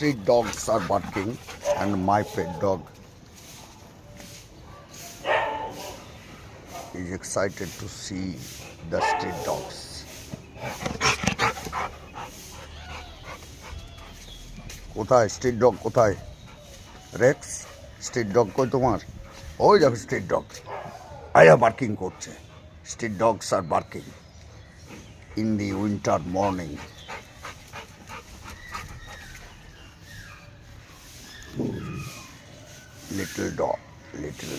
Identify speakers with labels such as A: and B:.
A: street dogs are barking, and my pet dog is excited to see the street dogs. কোথায় street dog কোথায়? Rex, street dog কই তোমার? ওই দেখো street dog আয়া barking করছে। Street dogs are barking in the winter morning. Little dog, little